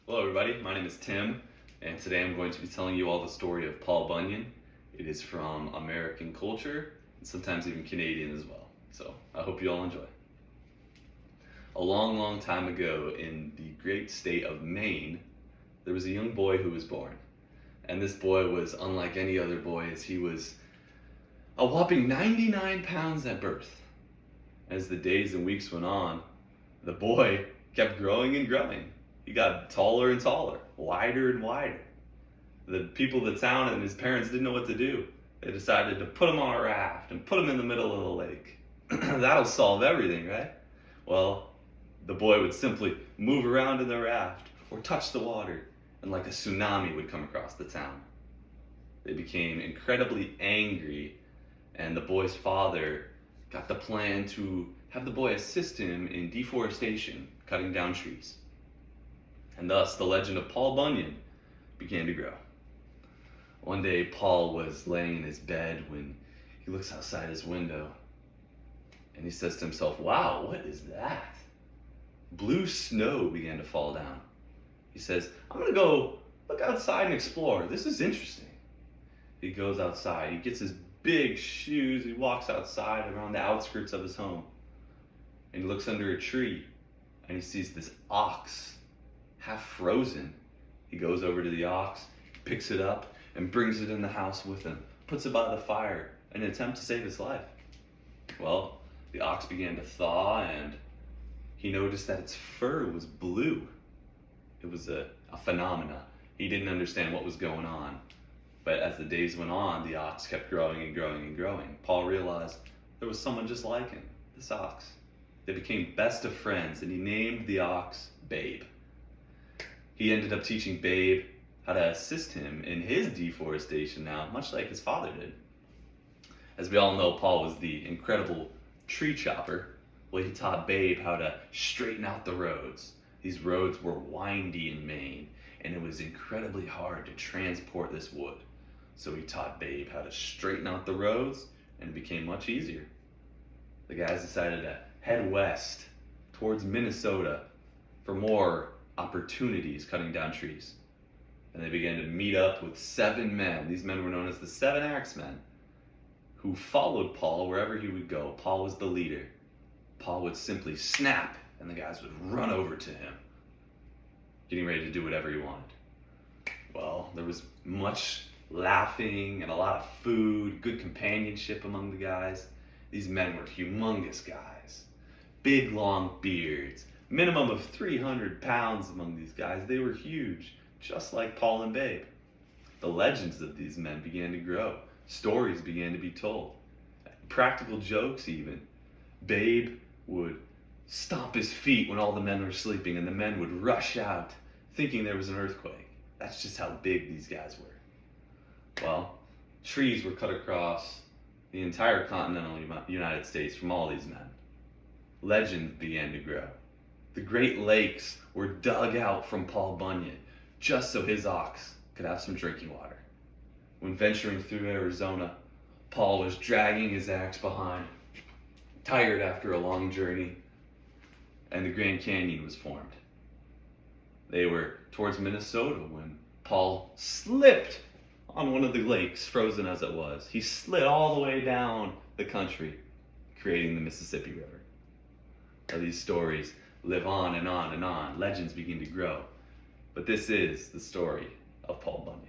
Hello everybody, my name is Tim, and today I'm going to be telling you all the story of Paul Bunyan. It is from American culture, and sometimes even Canadian as well. So I hope you all enjoy. A long, long time ago in the great state of Maine, there was a young boy who was born. And this boy was unlike any other boy, as he was a whopping 99 pounds at birth. As the days and weeks went on, the boy kept growing and growing. He got taller and taller, wider and wider. The people of the town and his parents didn't know what to do. They decided to put him on a raft and put him in the middle of the lake. That'll solve everything, right? Well, the boy would simply move around in the raft or touch the water, and like a tsunami would come across the town. They became incredibly angry, and the boy's father got the plan to have the boy assist him in deforestation, cutting down trees. And thus the legend of Paul Bunyan began to grow. One day Paul was laying in his bed when he looks outside his window and he says to himself, "Wow, what is that?" Blue snow began to fall down. He says, "I'm gonna go look outside and explore. This is interesting." He goes outside, he gets his big shoes, he walks outside around the outskirts of his home, and he looks under a tree and he sees this ox half frozen. He goes over to the ox, picks it up, and brings it in the house with him, puts it by the fire in an attempt to save its life. Well, the ox began to thaw, and he noticed that its fur was blue. It was a phenomena. He didn't understand what was going on. But as the days went on, the ox kept growing and growing and growing. Paul realized there was someone just like him, this ox. They became best of friends, and he named the ox Babe. He ended up teaching Babe how to assist him in his deforestation now, much like his father did. As we all know, Paul was the incredible tree chopper. Well, he taught Babe how to straighten out the roads. These roads were windy in Maine, and it was incredibly hard to transport this wood. So he taught Babe how to straighten out the roads, and it became much easier. The guys decided to head west towards Minnesota for more opportunities cutting down trees. And they began to meet up with 7 men. These men were known as the 7 Axemen, who followed Paul wherever he would go. Paul was the leader. Paul would simply snap, and the guys would run over to him, getting ready to do whatever he wanted. Well, there was much laughing and a lot of food, good companionship among the guys. These men were humongous guys, big long beards, minimum of 300 pounds among these guys. They were huge, just like Paul and Babe. The legends of these men began to grow. Stories began to be told. Practical jokes even. Babe would stomp his feet when all the men were sleeping, and the men would rush out thinking there was an earthquake. That's just how big these guys were. Well, trees were cut across the entire continental United States from all these men. Legends began to grow. The Great Lakes were dug out from Paul Bunyan just so his ox could have some drinking water. When venturing through Arizona, Paul was dragging his axe behind, tired after a long journey, and the Grand Canyon was formed. They were towards Minnesota when Paul slipped on one of the lakes, frozen as it was. He slid all the way down the country, creating the Mississippi River. Now, these stories live on and on and on. Legends begin to grow. But this is the story of Paul Bunyan.